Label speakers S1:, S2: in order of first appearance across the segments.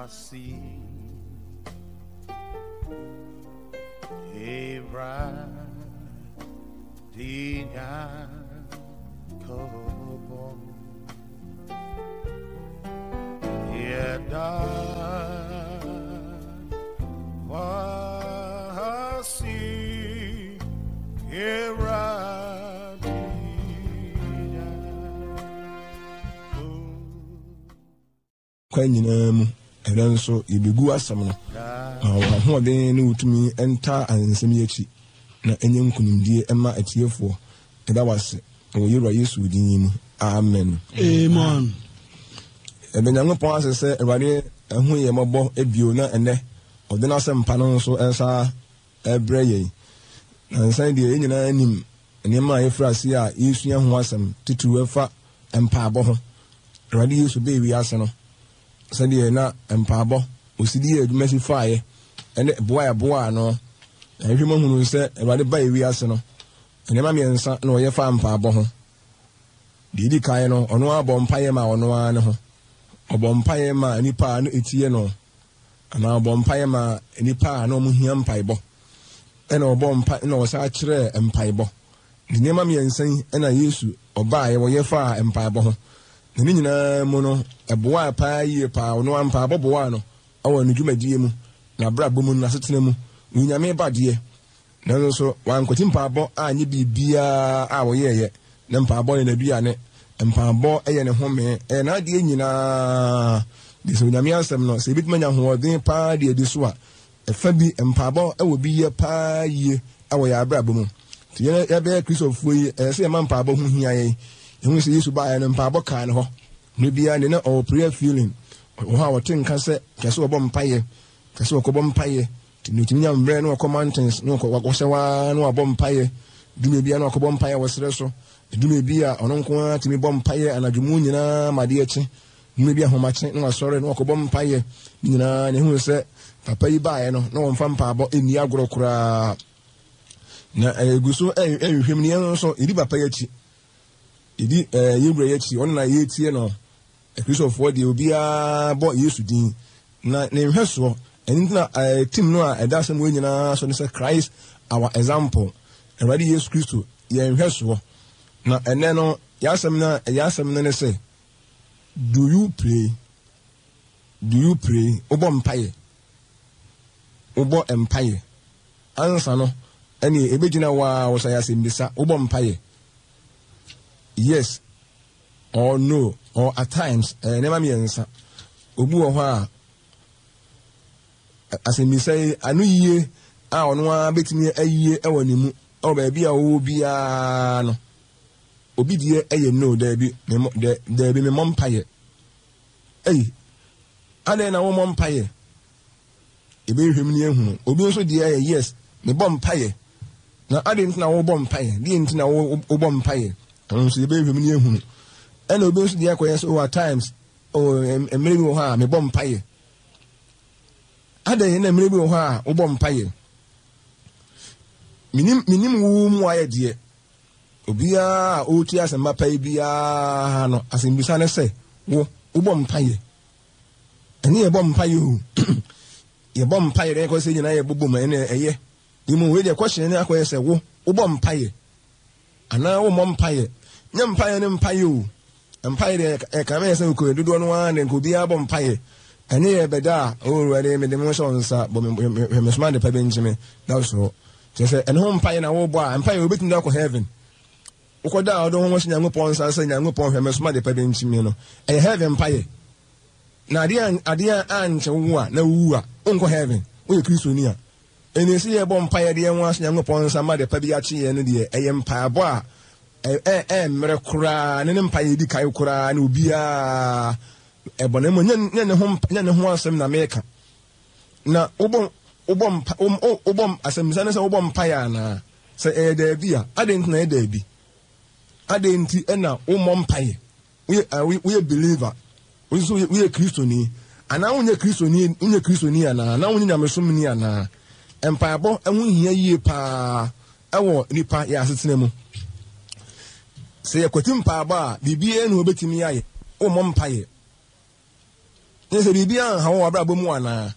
S1: see a bride Kobo Yeda Wasi
S2: Queninamu and then so you be good as some more than you to me enter and semi echi na enyem kunimdie ema etiefo that was oyira Yesu din amen
S3: amen
S2: ebenyankopon asese ewade ehu ye mabo ebio na ene ode na sempa no so ensa ebreye na nsan de enyina anim enema efrase a Yesu ho asem titu efa empa abo ho ewade Yesu be wi ase no sɛdeɛ na mpaabɔ osidi adwuma si faaye ɛne boa no ehwema hunu sɛ Awurade ba ewi ase no enema miɛnsa na ɔyɛ fa mpaabɔ ho didi kan no ɔno abɔ mpaye ma ɔno a ne ho ɔbɔ mpaye ma nipa no etie no ana ɔbɔ mpaye ma nipa no mu hia mpaebɔ ɛna ɔbɔ mpa na ɔsa akyerɛ mpaebɔ enema miɛnsa ɛna Yesu ɔbaa yɛ wɔyɛ fa mpaebɔ ho ni nyina mu no eboa pa yie pa ono ampa aboboa no awo nudwumadie mu na brabo mu na setena mu nyame bade na so wankoti mpa abo anye bibia a wo yeye na mpa abo na duane mpa abo eye ne home na ade nyina de so nyame asem no se bitmanya hoodin pa de edi so a efa bi mpa abo ewo bi ye pa yie awo ya brabo mu tiye ya be Christopher yi se mpa abo hu hia ye ehu se Yesu ba ya no mpa abo kan ho no bia ne na o prayer feeling o ha wotin ka se kese obo mpaye kese okobo mpaye tinutimi nya mbre no commandments no ko se wa no obo mpaye dume bia no okobo mpaye wo sere so dume bia ono nko atimi bo mpaye anadwumu nyina made echi dume bia homache no asore no okobo mpaye nyina ne hu se papa yi baaye no no mfa mpa abo eni agoro kura na eguso ehwehwem ne nso edi papa yachi edi yebre yachi on na yetie no Christopher de obia bo Yesu din na ne hweso eni na team no a edasem we nyina so ne say Christ our example Awurade Yesu Kristo ye hweso na ene no yasem na ne say do you pray obo mpaye ansa no eni ebegina wa wo say asem bisa obo mpaye yes or no or at times never miensa obu ho a asemi say anu yie a ono a betimi ayie ewanimu o ba bia wo bia no obi die eye no da bi me mompaye ade na wo mompaye ebe hwem ni ehunu obi nso die yes me bompaye na ade ntina wo bompaye die ntina wo bompaye nso ebe hwem ni ehunu and obey the acquaintance over times and maybe ha me bomb pie. Ada in a maybe ha o bomb pie. Minim womb wire dear. Obia otias and mapay bia no as in Bisana say, wo bomb pie. And near bomb pie you. Your bomb pie, they go say you know a boom and a year. You move with your question and acquaintance say, wo bomb pie. And now mom pie. Nyam pie and pie you. Empire kame se ko dudu no an ko bia bo mpaye ene ye beda o wele me demonstration sa bo me smart de pabenjime na so se ene ho mpaye na wo bo a mpaye obetim da ko heaven ukoda odo ho hwe Nyankopon sa sa Nyankopon hwe me smart de pabenjime no e heaven mpaye na ade an che wo a na wu a onko heaven o ye Kristo ni a ene se ye bo mpaye de ho as Nyankopon sa ma de pa bia chi ye no de eye mpaye bo a mere kura ne mpaye di kai kura ne obia ebone mo nyane ho asem na meka na obom asem sane se obom mpaye na se da bia adent na da bi adenti na umom mpaye we believer we so we Kristoni ana wonye Kristoni ana na wonye nyamesom ni ana empayebo ehun hia yie pa ewo nipa ya asetena mu se yakotim pa ba bibie no obetimi yaye o mompaye Yes, Bibian, however, Bumuana.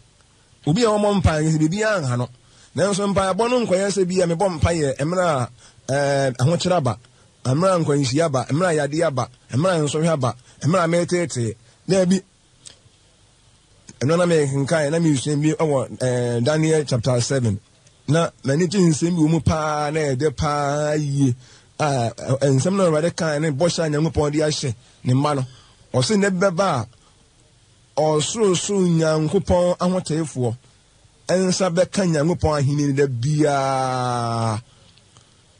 S2: Ubi a woman pie is Bibian Hano. Then some pie bonum quayas be a bomb pie, Emra, Ahochraba, Amran Quinsiaba, Emra Yadiaba, Emran Sohaba, Emra Metate. There be another American kind, let me say, Daniel chapter 7. Na many things in Umupa, de pa ye, and some other kind of Bosha and Yamupon the Ashe, Nimano, or Sin Beba, or soon young coupon, I want to for, and Sabekan Yamupon, he needed the beer.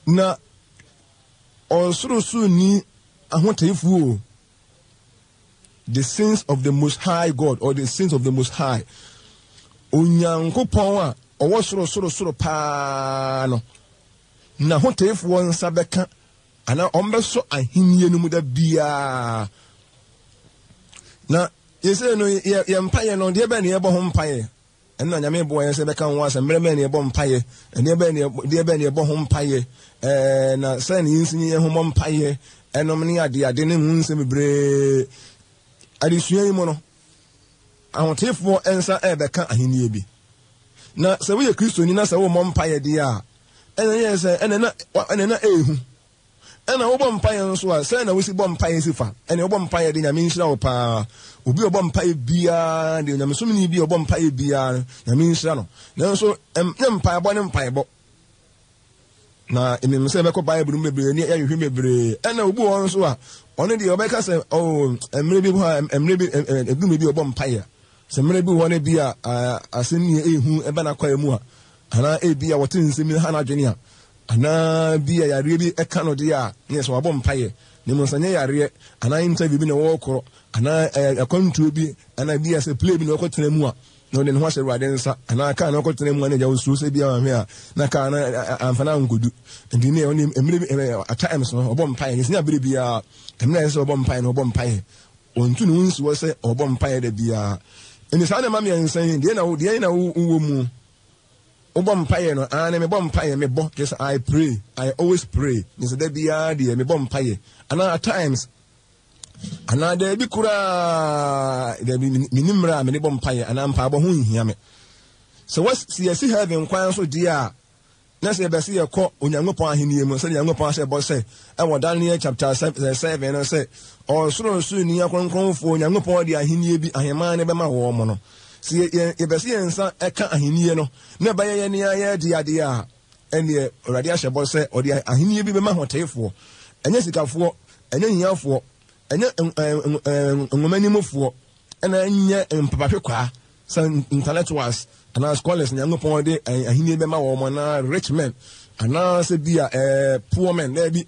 S2: Na, or soon ni, I want to for the sins of the Most High God, or the sins of the Most High. Unyang coupon. Owo soro paano na hoteefo nsa beka ana ombeso ahinie no mu da bia na yese no ye mpaye no de be ne ebo ho mpaye enna nyame bo yese beka ho asa mre be ne ebo mpaye ene be ne de be ne ebo ho mpaye na se ne yinsinye ho mo mpaye enom ne ade ne hu nse bebre adisua yi mo no ahoteefo ensa beka ahinie bi. Na se we Kristo ni na se wo mompaye dia ena yese ena ehu ena wo bompaye nso a se na wo si bompaye sifa ena wo bompaye de nyame nhira wo pa obi wo bompaye bia de nyame somni bi wo bompaye bia nyame nhira no nanso mpaye bo ne mpaye bo na emem se be ko Bible mu bebre ni yahwe bebre ena obi wo nso a one de obeka se emre bi ho emre bi edum bi wo bompaye semre bi wona bi a asemi ehu ebe na kwa emu a ana ebi a wote nsemi ha na dwene a ana bi a yare bi eka no de a ne so wabo mpaye ne mo sanye yare ana interview bi na wo koro ana akwantu bi ana bi a se play bi na wo tena mu a no de ne ho hye ruade nsa ana ka na wo tena mu na ja wo su se bi a hwe a na ka na amfana ngodu ndi ne oni emre at times no wabo mpaye ne nya bere bi a emre se wabo mpaye no wabo mpaye ontu no nsi wo se wabo mpaye de bi a in the Sana Mammy and saying, dear now, woman, Obompaye, no, and me bompaye, me bo, yes, I pray, I always pray. Miss Debbie, dear, me bompaye, and at times, and I there be cura, there be minimra, me bompaye, and I'm pabo who hear me. So what's see having quite so dear. Na se be se ye ko onyankopon ahenie mu se onyankopon se bo se e wo Daniel chapter 7 no se o soro su ni akonkronfo onyankopon de ahenie bi ahema ne be ma wo mo no se ye be se ensa e ka ahenie no na ba ye ne ya de ade a ene orade ahye bo se o de ahenie bi be ma hotefo enye sikafo enye hiafo enye ngomanimufo ena enye mpapahwe kwa san intellectuals ana scholars nyangopon de ahini be ma wo mo na rich men ana se bia poor men there be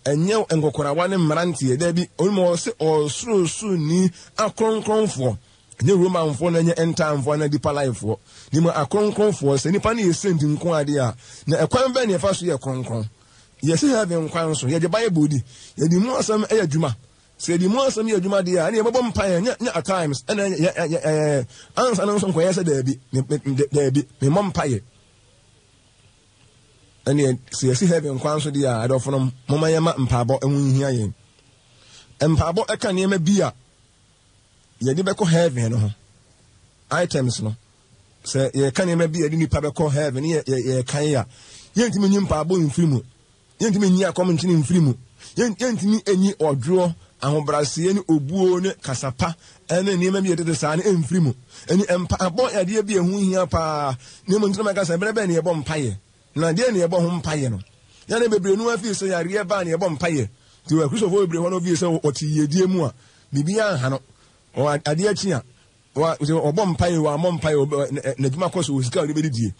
S2: enye ngokora wane mrantie there be onimo se osuro su ni akronkronfo enye romanfo na enye entamfo na deeper lifefo ni mo akronkronfo se nipa na yesendi nko ade a na ekwan be ne fa so ye kronkron ye se have nkwan so ye de bible di ye di mu asam adwuma se di mu asam ye adwuma de a na ye bobom pan nya at times and answer no so nko ye se da bi me mom paye and se ye se have nkwan so de a adofo no moma ye ma mpabo ehun hia ye mpabo eka ne ma bi a ye di be ko heaven no items no se ye ka ne ma bi a di nipa be ko heaven ye kan ya ye ntimi nyi mpabo mfirimu ye ntimi nyi akom ntini mfirimu ye ntimi enyi odro ahobrase ni obuo ne kasapa ene niema bi yede sa ne emfirimu eni empabo ya de bi ehun hia pa ne mo ntoma kasa brebe ne yebo mpaye na de ne yebo ho mpaye no ya ne bebre nu afi so yare ba ne yebo mpaye ti wa Christopher bebre ho no bi so oti yedie mu a bibia ha no o ade achi a wa obo mpaye wa mo mpaye na djuma koso osika o de bedidie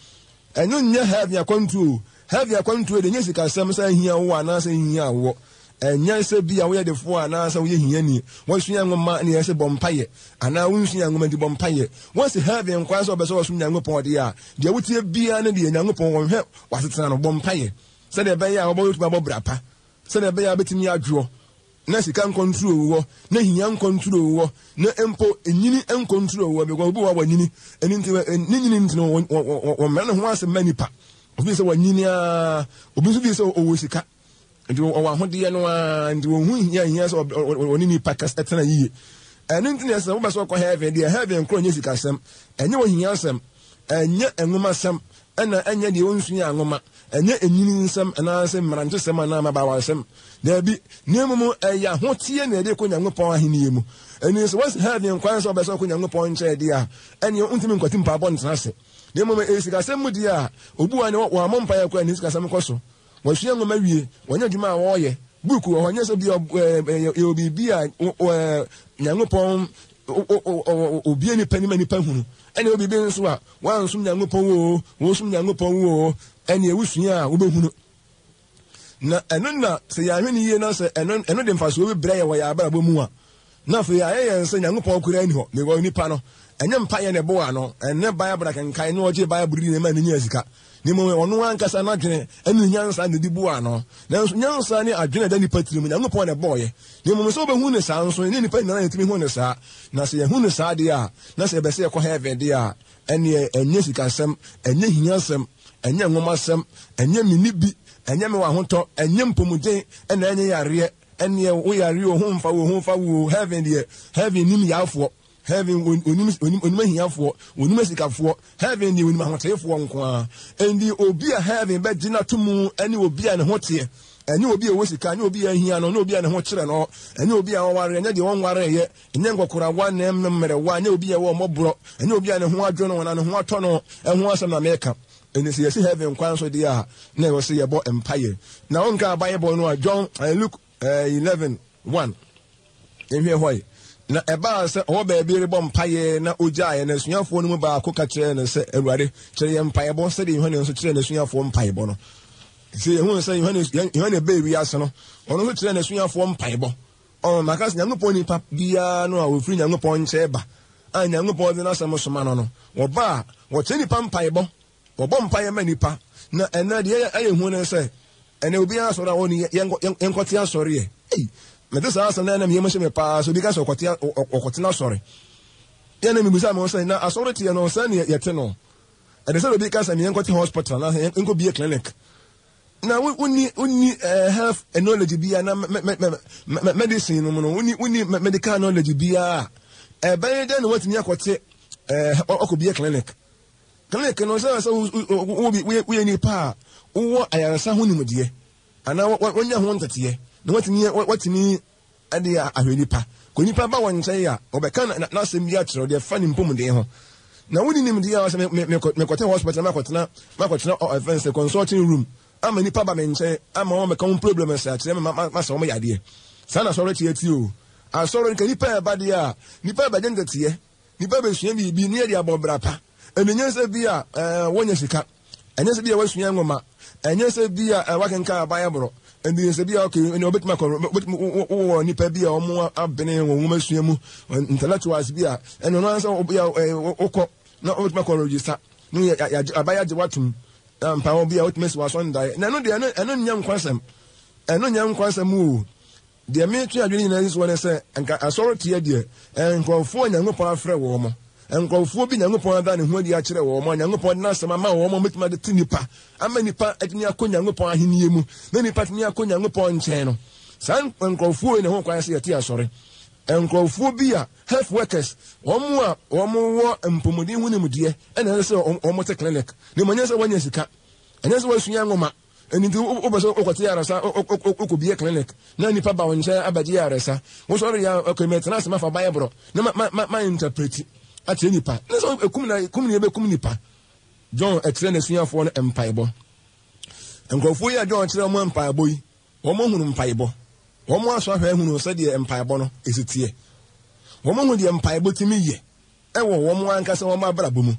S2: enu nya have ya control de nya sika sam sa hia wo ana sa hia wo enya se bia wo ye de fo ana sa wo ye hia ni wo sunya ngoma ne ye se bompaye ana wo sunya ngoma di bompaye wo se have nkwa so be so sunya ngopon de a de wotie bia ne de nyangopon wo hwe wasetena no bompaye se de be ya wo bo tuba brapa se de be ya betimi adwo na sika control wo na hia control wo na empo enyini control wo be ko obi wa nyini eni nti ni nyini nti no wo mena ho asem manipa obi se wa nyini a obi so bi se o sika ndi o wa hode no a ndi o hu hia so oni ni pakas etena yiye ɛno nti na ɛsɛ wobɛsɛ ɔkɔ heaven deɛ heaven koro nyɛ sikasɛm ɛnyɛ ohia asɛm ɛnyɛ nwoma asɛm ɛna ɛnyɛ deɛ ɔnsua nwoma ɛnyɛ enyini nsɛm anaasɛ mmarante sɛm anaa mabawa asɛm daabi nneɛma mu ɛyɛ ahoteɛ na ɛde kɔ Nyankopɔn ahenni mu ɛni sɛ wɔsi heaven kwan sɛ ɔbɛsɛ ɔkɔ Nyankopɔn nkyɛn deɛ a ɛne ɔntumi nkwati mpaabɔ ntena ase nneɛma mu sikasɛm mu deɛ a obi wa ne wɔamɔ mpaeɛ kɔ ne sikasɛm kɔ so wɔsua nwoma wie wɔnyɛ adwuma a wɔyɛ book wɔ hɔ nyɛ sɛ bi obibi a Nyankopɔn obie nipa nipa hunu ɛne obibi nso a wansom Nyankopɔn wo wɔsom Nyankopɔn wo ɛne ewusua a wobɛhunu na ɛno na sɛ yɛahwɛ ne yie na sɛ ɛno de mfasoɔ bi brɛ yɛ wɔ yɛ abrabɔ mu a na afei ayɛ yɛn sɛ Nyankopɔn kura ani hɔ mewɔ nipa no ɛnyɛ mpa yɛ ne bo ano ɛnɛ Bible kankan ne ɔgye Bible di ne ma ne nya sika ne mo ɔno ankasa na dwene ɛne nyansa ne di bo ano na nso nyansa ne adwene da nipa tirim Nyankopɔn ne bɔɔyɛ ne mo so bɛhu ne saa nso ne nipa nyina yɛtumi hu ne saa na sɛ yɛhu ne saa de a na sɛ yɛbɛsɛ yɛkɔ heaven de a ɛne ɛnyɛ sikasɛm ɛnyɛ hinyasɛm ɛnyɛ nwomasɛm ɛnyɛ minibi ɛnyɛ me wahotɔ ɛnyɛ mpomuden ɛna ɛnyɛ yareɛ ɛne wo yareɛ wo ho mfa wo heaven de heaven nim yafoɔ heaven onim ahiafoɔ onim asikafoɔ heaven de onim ahoteefoɔ nko a ɛndi obi a heaven bɛgyina to mu ɛne obi a ne ho teɛ ɛne obi a wɔ sika ɛne obi a ahia no ne obi a ne ho kyerɛ no ɛne obi a wɔware ɛnyɛ deɛ wɔnware yɛ ɛnyɛ nkɔkorawa ne mmerɛwa ɛnyɛ obi a wɔ mmɔborɔ ɛnyɛ obi a ne ho adwo no na ne ho atɔ no ɛho asɛm na mɛka ɛne sɛ yɛsi heaven kwan so deɛ a na ɛwɔ sɛ yɛbɔ mpaeɛ na wɔnka Bible no a John Luke 11:1 ɛhwɛ hɔ yi na ɛbaa sɛ ɔwɔ baabi rebɔ mpaeɛ na ogyaeɛ na asuafoɔ no mu baako ka kyerɛ no sɛ Awurade kyerɛ yɛ mpaeɛbɔ sɛdeɛ Yohane nso kyerɛ n'asuafoɔ mpaeɛbɔ no sɛ yɛhu sɛ Yohane bɛɛ wiase no ɔno nso kyerɛ n'asuafoɔ mpaeɛbɔ maka sɛ Nyankopɔn nipa biara no a wɔfiri Nyankopɔn nkyɛn ba a Nyankopɔn de n'asɛm soma no no wɔba a wɔkyerɛ nipa mpaeɛbɔ wɔbɔ mpaeɛ ma nipa na ɛnɛ deɛ ɛyɛ hu no sɛ ɛnɛ obiara asɔre a wɔne yɛnkɔte asɔreɛ mete saa asɛm na ɛnam yɛmhyɛ me paa so obi ka sɛ ɔkɔtena asɔre yɛna mebusa me sɛ na asɔre teɛ no sɛ ne yɛte no ɛde sɛ obi ka sɛ yɛnkɔte hospital na yɛnkɔ bie clinic na wonni health knowledge bia na medicine no mu no wonni medical knowledge bia ɛbɛyɛ dɛ na watumi akɔte ɔkɔ bie clinic no sɛ woyɛ nipa a wowɔ ayaresa ho nimdeɛ anaa wonya ho nteteɛ na watumi ade ahwɛ nipa ko nipa ba wɔn nkyɛn a ɔbɛka na asɛm bi akyerɛ deɛ fa ne mpomuden ho na woni nimdeɛ a sɛ mekɔtɛ hospital makɔtena offense consulting room ama nipa ba me nkyɛn ama wɔn mɛka ho problem sɛ akyerɛ me masɛ wɔn yadeɛ saa na asɔre tie o asɔre nka nipa ɛba deɛ a nipa ɛbɛgye nteteɛ nipa bɛsua biribi ne yɛde abɔ bra pa ɛnyɛ sɛ bi a wɔnyɛ sika ɛnyɛ sɛ bi a wasua nwoma ɛnyɛ sɛ bi a wakenka Bible ɛndi sɛ bi a okay ɛna obetuma wɔ nipa bi a ɔmo abene wɔ nwoma sua mu intellectuals bi a ɛna ɔno ansa obi a wokɔ na obetuma kɔ register no abaya gye watum mpa obi a otuma si wasɔndae na ɛno deɛ ɛno nyɛ nkwansɛm o deɛ metu adwene nyinaa nso ne sɛ nka asɔre tie deɛ nkurɔfoɔ Nyankopɔn afrɛ wɔ mo nkurɔfoɔ bi Nyankopɔn ada ne ho adi akyerɛ wɔ mo Nyankopɔn na asɛm ama wɔ mo metuma de ti nipa ama nipa atumi akɔ Nyankopɔn ahenni mu na nipa atumi akɔ Nyankopɔn nkyɛn no saa nkurɔfoɔ ne ho kwan sɛ yɛte asɔre nkurɔfoɔ bi a health workers wɔn wɔ mpomuden ho nimdeɛ ɛna ɛsɛ sɛ wɔn te clinic ne mo nyɛ sɛ wɔnyɛ sika ɛnyɛ sɛ wɔasua nwoma ɛni nti wobɛ sɛ wokɔte yaresa wokɔbie clinic na nipa ba wo nkyɛn abɛgye yaresa wosɔre yɛ kɔmɛtena asɛm afa Bible na ma interpreti akyerɛ nipa na sɛ kum ne yɛbɛkum nipa John ɛkyerɛ n'asuafoɔ no mpaebɔ nkurɔfoɔ yi a John kyerɛ wɔn mpaebɔ yi wɔn hunu mpaebɔ wɔn aso ahwɛ hunu sɛdeɛ mpaebɔ no ɛsi teɛ wɔn hunu deɛ mpaebɔ tumi yɛ ɛwɔ wɔn ankasa wɔn abrabɔ mu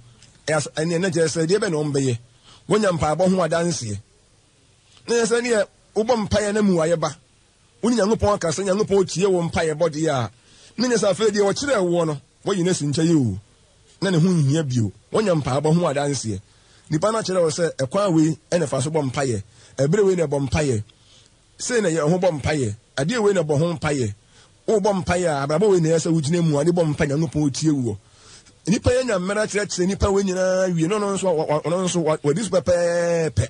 S2: ɛne ɛnɛ kyerɛ sɛ deɛ bɛ na wɔn bɛyɛ wɔnya mpaebɔ ho adanseɛ na yɛ sɛ neɛ wobɔ mpaeɛ na mu ayɛ ba wone Nyankopɔn aka sɛ Nyankopɔn tie wɔ mpaeɛ bɔ deɛ a ne nyɛ sɛ afei deɛ wɔkyerɛ wɔ no wɔyi no si nkyɛn o na ne ho nhia bio wɔnya mpaebɔ ho adanseɛ nipa no akyerɛ wɔ sɛ ɛkwan wei ɛna fa so bɔ mpaeɛ ɛberɛ wei na ɛbɔ mpaeɛ sei na yɛ ho bɔ mpaeɛ adeɛ wei na ɛbɔ ho mpaeɛ wobɔ mpaeɛ a abrabɔ wei na yɛ sɛ wogyina mu ade bɔ mpaeɛ Nyankopɔn tie wɔ nipa yɛ nya mmara kyerɛkyerɛ nipa wei nyinaa wie no nso wɔde so pɛpɛɛpɛ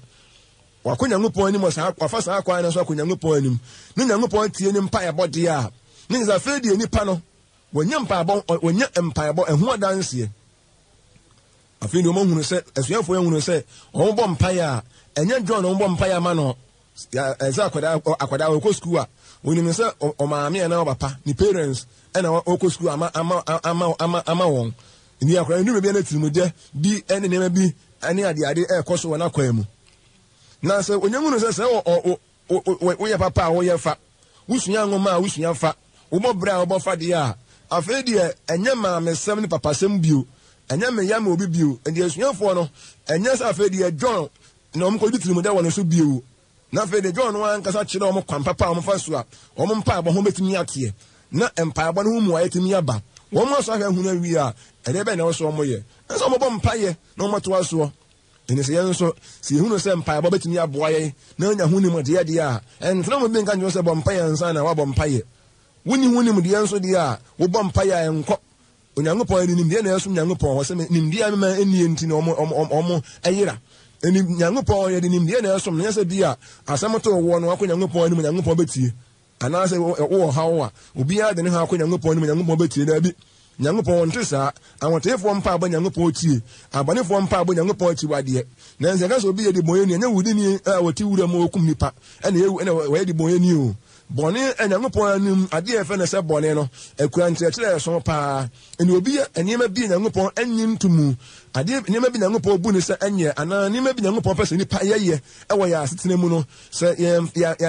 S2: wakɔ Nyankopɔn anim wafa saa kwan no so akɔ Nyankopɔn anim ne Nyankopɔn tie ne mpaeɛ bɔ deɛ a ne nsa afei deɛ nipa no wɔnyɛ mpaebɔ wɔnyɛ mpaebɔ ɛho adanseɛ afei ne ɔmo hunu sɛ asuafoɔ hunu sɛ ɔmo bɔ mpaeɛ a ɛnyɛ John ɔmo bɔ mpaeɛ ama no ɛsɛ akwadaa ɔkɔ school a onim sɛ ɔmaame ɛna ɔpapa ne parents ɛna ɔkɔ school ama wɔn ni akwadaa ndum bi na tirimugye bi ɛne nneɛma bi ɛne ade ɛkɔ so wɔ n'akwan mu na sɛ onye hunu sɛ woyɛ papa a woyɛ fa wusua ngoma a wusua fa wobɔ brɛ a wobɔ fa deɛ a afei deɛ ɛnyɛ maamesɛm ne papasɛm bio ɛnyɛ meyam obi bio ɛde asuafoɔ no ɛnyɛ sɛ afei deɛ John na ɔmo kɔdi tirimugye wɔ no so bio na afei deɛ John no ankasa kyerɛ ɔmo kwan papa a ɔmo fa so a ɔmo mpaebɔ ho betumi ateɛ na mpaebɔ no ho mu ayɛ tumi aba wɔn mo aso ahwɛ hunu awie a ɛdeɛ bɛn na ɔso ɔmo yɛ ɛnso ɔmo bɔ mpaeɛ na ɔmo to asoɔ ɛne sɛ yɛn nso sɛ ehunu sɛ mpaebɔ betumi aboa yɛn na anya ho nim deɛ a ɛntena mo bi nka nkyɛn sɛ bɔ mpaeɛ nsa na wabɔ mpaeɛ wuni ho nim deɛ nso deɛ a wobɔ mpaeɛ a ɛnkɔ Onyankopɔn ani nim deɛ na ɛso Nyankopɔn wɔ sɛ nim deɛ ama ɛnie nti na ɔmo ɛyera ɛni Nyankopɔn yɛ de nim deɛ na ɛso no nyɛ sɛ bi a asɛm to wɔ no akɔ Nyankopɔn anim Nyankopɔn betie anaasɛ wɔ haw a obiara de ne ha akɔ Nyankopɔn anim Nyankopɔn betie na bi Nyankopɔn nte saa ahotefoɔ mpa abɔ Nyankopɔn tie abanefoɔ mpa abɔ Nyankopɔn akyi wadeɛ na nse ka so obi yɛ de bɔyɛ ni ɛnyɛ wudi ni a wɔti wura mu okum nipa ɛna wɔyɛ de bɔyɛ ni o bɔne Nyankopɔn anim adeɛ ɛfɛ ne sɛ bɔne no akura nkyerɛkyerɛ ɛso paa ɛne obi nneɛma bi Nyankopɔn anyi ntomu adeɛ nneɛma bi Nyankopɔn bu ne sɛ ɛnyɛ anaa nneɛma bi Nyankopɔn pɛ sɛ nipa yɛyɛ ɛwɔ yɛ asetena mu no sɛ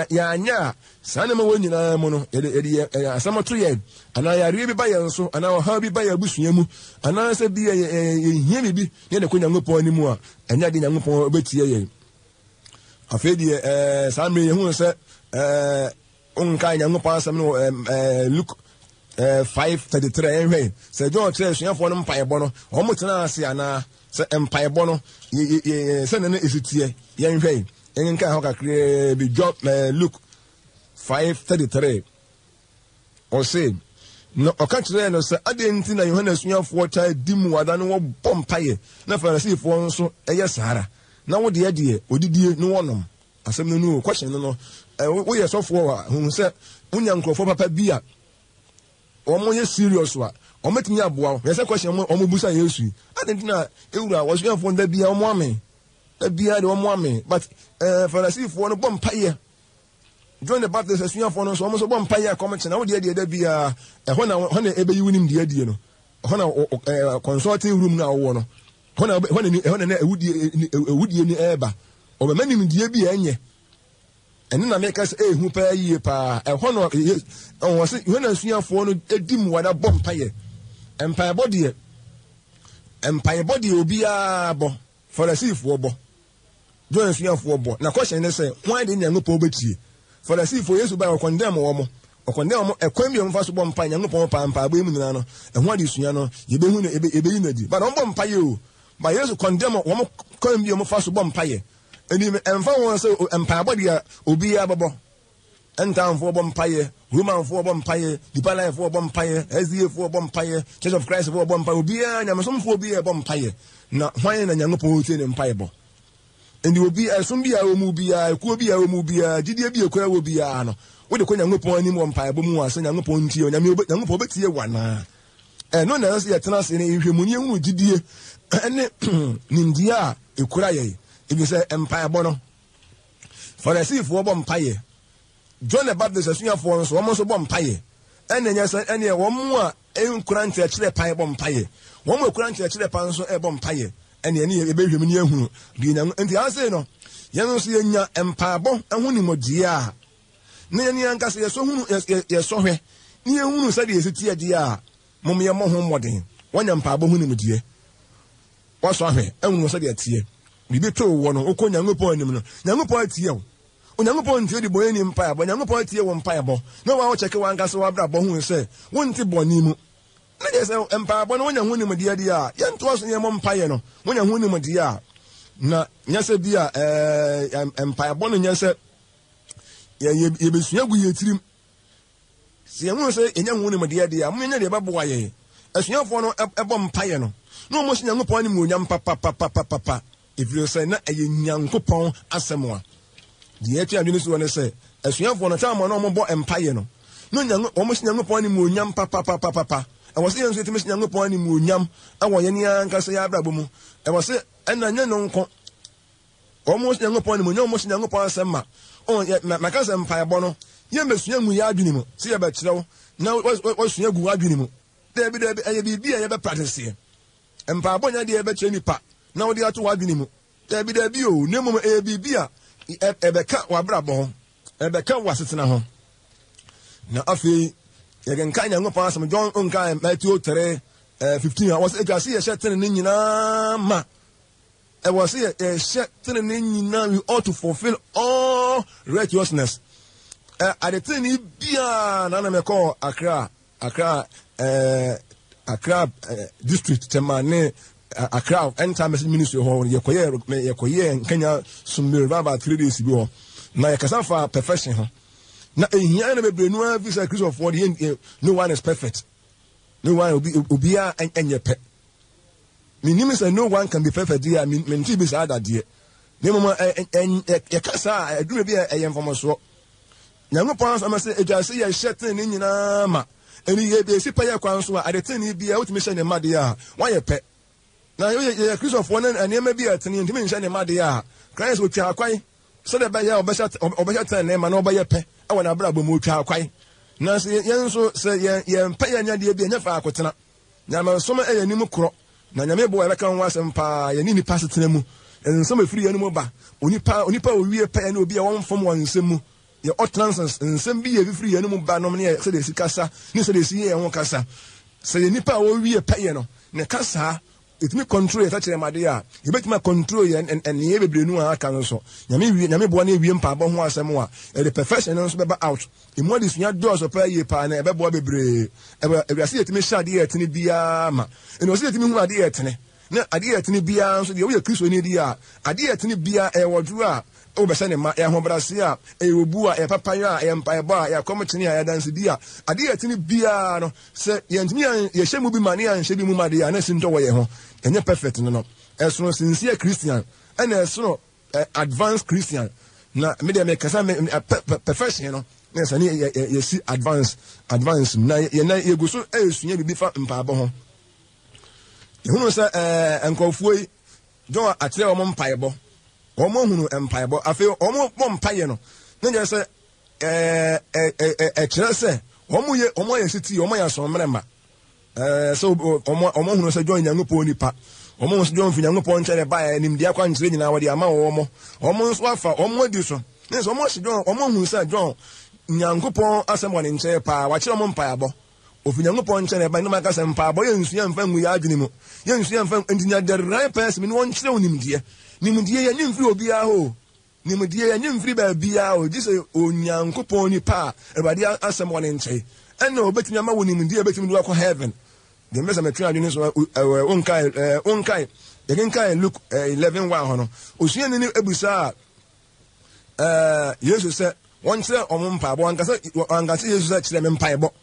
S2: yɛanya a saa nneɛma wɔ nyinaa mu no yɛde asɛm to yɛ anaa yɛareɛ bi ba yɛn so anaa ɔhaw bi ba yɛ abusua mu anaa sɛ bi yɛhia biribi ne yɛde kɔ Nyankopɔn anim a ɛnyɛ ade Nyankopɔn bɛtie yɛn afei deɛ saa mmere yɛhu sɛ onka Nyankopɔn asɛm no Luke 5:33 ɛnhwɛ sɛ John kyerɛ asuafoɔ no mpaebɔ no ɔmo tena ase anaa sɛ mpaebɔ no sɛ ne ɛsitie yɛnhwɛ ɛnka hɔ kakraa bi Luke 5:33 ɔse no ɔka kyerɛ no sɛ ade nti na Yohane asuafoɔ taa di mu ada no wɔbɔ mpaeɛ na Farisifoɔ nso ɛyɛ saara na wode ɛdeɛ odidie no wɔnom asɛm no no question no woyɛ sɔfoɔ a hu sɛ wonya nkurɔfoɔ papa bi a ɔmo yɛ serious a ɔmo tumi aboa wo yɛsɛ question ɔmo busa Yesu ade nti na ewura wɔsuafoɔ nda bia ɔmo ame da bia de ɔmo ame but Farisifoɔ no bɔ mpaeɛ John the Baptist asuafoɔ no so ɔmo so bɔ mpaeɛ kɔm kyena wo deɛ da bia ɛhɔ na ɛbɛyi wonim deɛ no ɛhɔ na consulting room na wɔwɔ no ɛhɔ na ewudie ni ɛɛba ɔbɛma nim deɛ bi ɛnyɛ ɛne na meka sɛ ɛhu paa yie paa ɛhɔ no ɔwɔ sɛ Yohane asuafoɔ no edi mu wada bɔ mpaeɛ mpaebɔ deɛ obiara bɔ Farisifoɔ bɔ John asuafoɔ bɔ na kɔhyɛn ne sɛ wɔn de Nyankopɔn bɛtie Farisifoɔ Yesu ba ɔkɔndɛm wɔn ɛkwan bi a wɔmfa so bɔ mpaeɛ Nyankopɔn paa mpaebɔ mu nyinaa no ɛho ade sua no yɛbɛhu no ɛbɛyi no adi but wɔn bɔ mpaeɛ o ba Yesu kɔndɛm wɔn kwan bi a wɔmfa so bɔ mpaeɛ ɛni ɛmfa wɔn sɛ mpaebɔ deɛ obiara bɛbɔ ɛntamfoɔ bɔ mpaeɛ Romanfoɔ bɔ mpaeɛ Dipalaefoɔ bɔ mpaeɛ SDAfoɔ bɔ mpaeɛ Church of Christ foɔ bɔ mpaeɛ obiara Nyamesomfoɔ obiara bɔ mpaeɛ na hwan na Nyankopɔn tie ne mpaeɛ bɔ ɛni obi ɛsom bi a wɔ mu biara ekuo bi a wɔ mu biara gyidie bi ekura wɔ biara no wode kɔ Nyankopɔn anim wɔ mpaeɛ bɔ mu a sɛ Nyankopɔn tie Nyankopɔn bɛtie wana ɛno na ɛsɛ yɛtena ase ne nhwɛmuni ehunu gyidie ɛne nimdeɛ a ekura yɛ ebi sɛ mpaebɔ no Farisifoɔ bɔ mpaeɛ John the Baptist asuafoɔ nso wɔn nso bɔ mpaeɛ ɛna nyɛ sɛ ɛne wɔn mu a nkura nkyerɛkyerɛ pan bɔ mpaeɛ wɔn mu ekura nkyerɛkyerɛ pan nso ɛbɔ mpaeɛ ɛne ɛne ebɛhwɛ mu ne ehunu bi na nti ase no yɛn nso yɛnya mpaebɔ ɛho nimɔdeɛ a na yɛn ankasa yɛsɔhwɛ ne yɛhunu sɛ deɛ yɛsi tie deɛ a mom yɛ mmɔ ho mmɔden wɔnya mpaebɔ ho nimɔdeɛ wɔsɔ ahwɛ ɛhunu sɛ deɛ tie bibi to wɔ no okɔ Nyankopɔn anim no Nyankopɔn atie wo Onyankopɔn tie di bɔyɛ ni mpaebɔ Nyankopɔn tie wo mpaebɔ na wɔn kyɛke wɔn ankasa wɔn abrabɔ hu sɛ wɔnte bɔne mu na yɛ sɛ mpaebɔ no wɔnya ho nimdeɛ deɛ a yɛntoa so yɛ mmɔ mpaeɛ no wɔnya ho nimdeɛ a na nyɛ sɛ bi a mpaebɔ no nyɛ sɛ yɛbɛsua gu yɛ tirim sɛ yɛhu sɛ yɛnya ho nimdeɛ deɛ a monyɛ deɛ ɛbɛboa yɛ asuafoɔ no ɛbɔ mpaeɛ no na wɔn hyɛ Nyankopɔn anim onyam papapapapapa ɛfiri sɛ na ɛyɛ Nyankopɔn asɛm a deɛ ɛtua adwene so wɔ ne sɛ asuafoɔ no taama na wɔbɔ mpaeɛ no na wɔn hyɛ Nyankopɔn anim onyam papapapapa I was saying to Miss Yango ni mu nyam awo ye ni anka se ya abrabo mu e was say ena nya no nko almost Yango ni mu nya almost Yango asema on maka se mpaebo no ye mesua mu ya adwini mu se ye ba kirewo na wasua gu adwini mu debi eye bibia ye be practice ye mpaebo nya de ye be kire nipa na wo de ato adwini mu debi o nemu eye bibia ebeka wabrabo ebeka wasetena ho na afi ye gen kan Yango asema John onka Matthew 3:15 I was say ye shetene ni nyina ma I was say ye shetene ni nyina we ought to fulfill all righteousness at the thing bia na me call Accra district temane Accra enter message ministry ho ye koye Kenya sumbe baba 3 days bi ho na ye kasa fa perfection ho na ehia na bebre no visa Christ of word no one is perfect no one obia enye pe minimum say no one can be perfect there min ti be say that there ne mama ye kasa aduru bia eye informaso Nyankopon sama say ejase ye shetin ni nyina ma eni ye be si pa ye kwan so a adetin ni bia wotimi hye ne made a wa ye pe na ye Christ of word na ema bia tini ntimi hye ne made a Christ wo twa kwan so de ba ye obesha tan ne ma na obaye pe e wona bra bo mu twa kwan na se yen so se ye mpa ye nya de bia nya fa akotena na ma so ma e ye nim kro na nyame bo e kan wasem pa ye ni nipa setena mu enso ma firi ye no ba onipa owie pa ye na obi a won fom won nsem mu ye utterances nsem bi ye firi ye no mu ba no ne se de sikasa ni se de si ye ho kasa se ye nipa owie pa ye no ne kasa itimi control ye tachere made a ye betima control ye en ye bebre nu aka no so nyame bo na ewie mpa bo ho asem a the perfection no so be out imo de sunya do so pa ye pa na e be bo bebre e ase yetimi shade ye tini bia ma eno se yetimi hu ade ye tene na ade ye tini bia so de wo ye Kristo ni di a ade ye tini bia e wodru a o be se ne ma e ho brase a e obu a e papa ya e mpa e ba ya komitini a ya dance di a ade ye tini bia no se ye ntimi ye hyemu bi mane a nhye bi mu made a na sinto wo ye ho enye perfect no esono sincere Christian and esono advanced Christian na me de me kasa perfection no na sani ye si advance na ye go so esunya bibi fa mpaabo ho ehunu sa enkofuo don atere o mo mpaebo o mo hunu mpaebo afi o mo mpaye no na je se kire se o mo ye siti o mo ya so mrema so o mo hunu se join Nyankopon nipa o mo so join fi Nyankopon chere ba enim dia kwa ntire nyina wode ama o mo nso afa o mo di so ne so o mo se join o mo hunu se join Nyankopon asem woni nche pa wa kire mo mpaebo ofi Nyankopon chere ba ni maka se mpaebo ye nsu ya mfa ngu ya adwene mu ye nsu ya mfa endinya the right person ni won kire onimdie nimdie ye nyimfiri obi a ho nimdie ye nyimfiri ba bia ho gise Onyankopon ni pa ebade asem woni nche ena obetimi ama woni nimdie obetimi do akọ heaven the message me try adwene so onkai ye genkai Luke 11:1 ho no osuye ni ebusa Yesu se won kire omo mpaebo ankasa Yesu se kire me mpaebo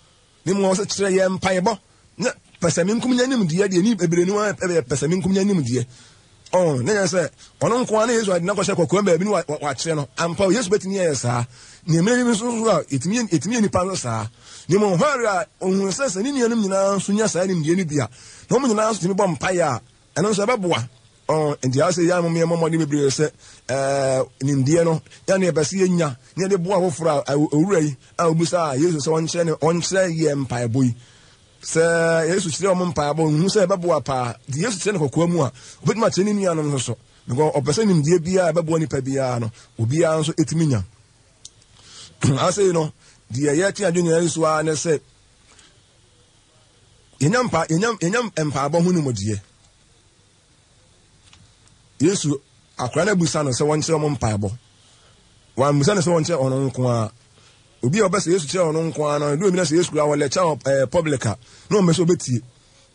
S2: ni mo se kire ye mpaebo na pesami nkum nya nimdie de ni ebrenu pesami nkum nya nimdie ne ya se ono nko ana Yesu adina ko hye kokko ba bi ni wa kire no ampa Yesu betini ye sa ni emre mi so a etimi ni pa no sa ni mo hwara ohun se ni nianum nyina so nya sa ni mdie ni bia no mo nyina so timi bom pa ya eno so beboa ndi ase ya mo me mo de bebre se ni mdie no ya na ebese ye nya ni de boa hofura owura yi a obusa Yesu se on kire ye mpa eboyi se Yesu kire o mpa abo hu se beboa pa di Yesu kire ne kokko mu a obetima kire ni nuanom no so because opese ni mdie bia beboa ni pa bia no obi a nso etimi nya ase you know the yeti adwene Yesu a ne se enyam empa abo hu ni modie Yesu akora na busa no se won kire mo mpa abo wan busa no se won kire ono nko a obi a obese Yesu kire ono nko a no do mi na se Yesu a wole cha publica no me so betie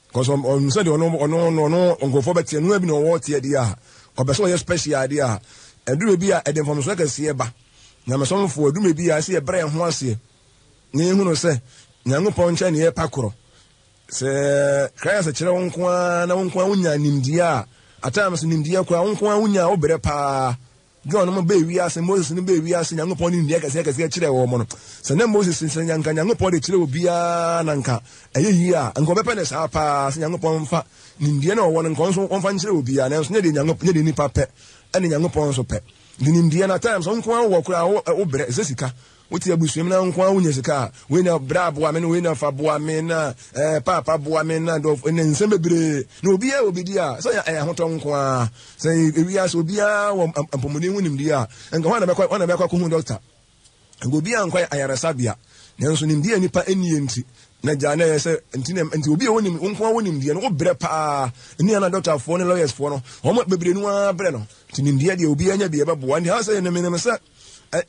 S2: because on said ono ngofo betie no abi no wo tie dia a obese wo special dia a eduru bi a edem fom so ka sie ba na me so mfo eduru bi a se e bre ho ase ni hu no se Nyankopon nche ne ye pakoro se Christ kire won nko a na won nko a unya nimdia a atama so nimdia kwa won nko a unya obere pa John no be wiase Moses no be wiase Nyankopon ni ndie kase kire wo mo no se na Moses se Nyankopon de kire obia na nka eyeyi a nka obepe ne sa pa se Nyankopon mfa ni ndie na wo no nka so onfa nkire obia na so ne de Nyankopon ne de nipa pe ene Nyankopon so pe de ni ndie na times nko an wo kura wo bre se sika woti abusuam na nko an wonya sika we na bra boa me no we na fa boa me na papa boa me na do ne nsem bebre na obia obidi a so ya hoto nko a se ewia so obia wo ampomoni hunim di a nka wana bekwa ko hu doctor nka obia nko ayaresa bia nanso nim di anipa eni enti na jana yese enti obia wonim nko an wonim di no wo bre pa ni ana doctor fo ne lawyers fo no wo bebre nu a bre no tinim di obia nya bia beboa ndi ha se ne menem se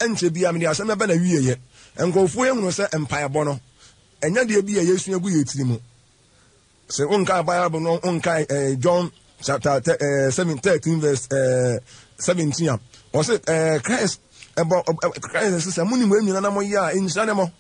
S2: enche bia me dia se me ba na wieye enkofu ehunu se empire bo no enya de bia yesu egu yetiri mu se onka bible no onka John chapter 7:13 verse 17 o se Christ Christ se muni mu enuna na mo ya enhyira ne mo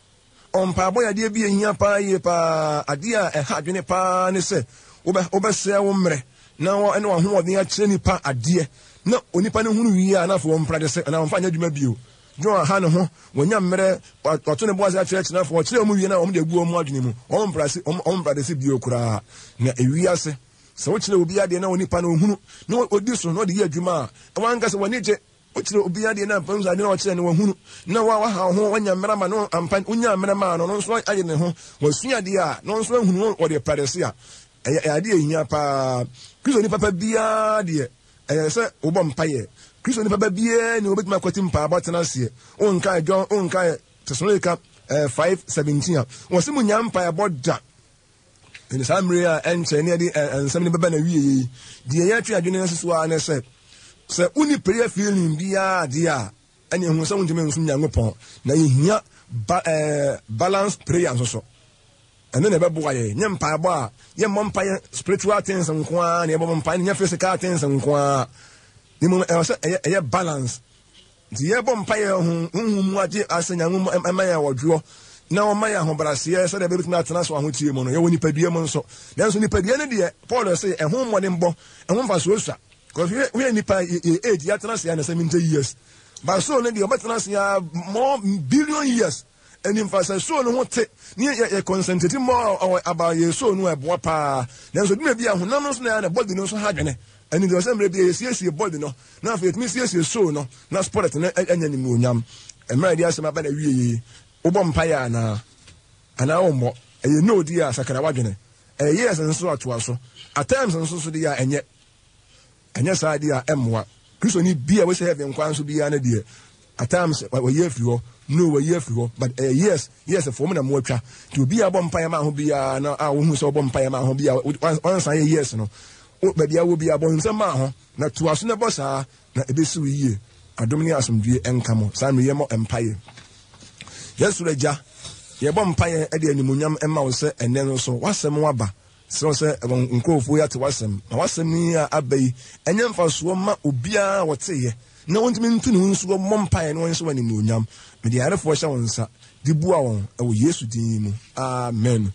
S2: ompa bo ya de bia hia pa ye pa ade a ha dwene pa ne se obe se wo mre na wo ene wo ho odin a kire nipa ade na onipa ne hunu wi a na fo mprade se na mfa nya dwuma bio John ha ne ho wonya mmere wato ne boase a kire na fo kire mu wi na om de gu om adwene mu om mprade se bio kura na ewi ase se wo kire obi ade na onipa na ohunu na odi so na odi ye adwuma a wanka se woni je wo kire obi ade na pam ade na wo kire ne wo hunu na wa ha ho wonya mmere ma no ampa wonya mmere ma no nso aye ne ho wasua ade a no nso ahunu wo de prade se a ade ehia pa Kristo ni papa bia de se wo bom paye Kristo ni papa bia ni obetima kwatim pa abotena se onka John onka Thessalonica 5:17 wo se munyam pa aboda in samre a enche ne de ensem ne baba na wiye de ye atwa adwene nso a ne se uni prayer feeling bia de a ene hu se wonjeme nso Nyankopon na yehia balance prayer nso and then ebe boa ye nyem pa bo a ye mom pa spiritual things nko a na ye mom pa nya physical things nko a ni mo e balance di ye bom pa ye hu mu age asenya hu emaya wodwo na o maya ho brase ye se de bebitu na tena so ahotie mu no ye woni padua mu nso nanso ni padua ne de Paul say e ho mmode mbo e ho mfa so osua because we ni pa age ya tena se ya na 70 years but so ne de obetena se ya more billion years. And in fact, so no what near concentrate more about your so no pa. There's a maybe a hunanos na body no so hard and in the assembly be a body no. Now if it means yes, so no, not sport it and any munyam. And my dear, some about a wee Obom Paya na and our more. And you know, dear Sakarawagene. A years and so to us. At times and so dear and yet. And yes, idea M1. Christian need beer was having quite to be an idea. At times, we hear you. No we year for but yes a form na mo twa to be a bomb pie ma ho bia na a wo hu so bomb pie ma ho bia once years no o ba bia wo bia bon nsem ma ho na to aso na bossa na ebesu yie adom ni asomdue enka mo san me yemo empire yesu reja ye bomb pie e de animunyam emma wo se enne no so wasem waba so se nkrofo ya te wasem na wasem ni abai enye mfa so ma obia wote ye na wontimi ntu ne nso mompae no nso wani munyam me de arefo hye wonsa di bua won e wo Yesu din mu amen.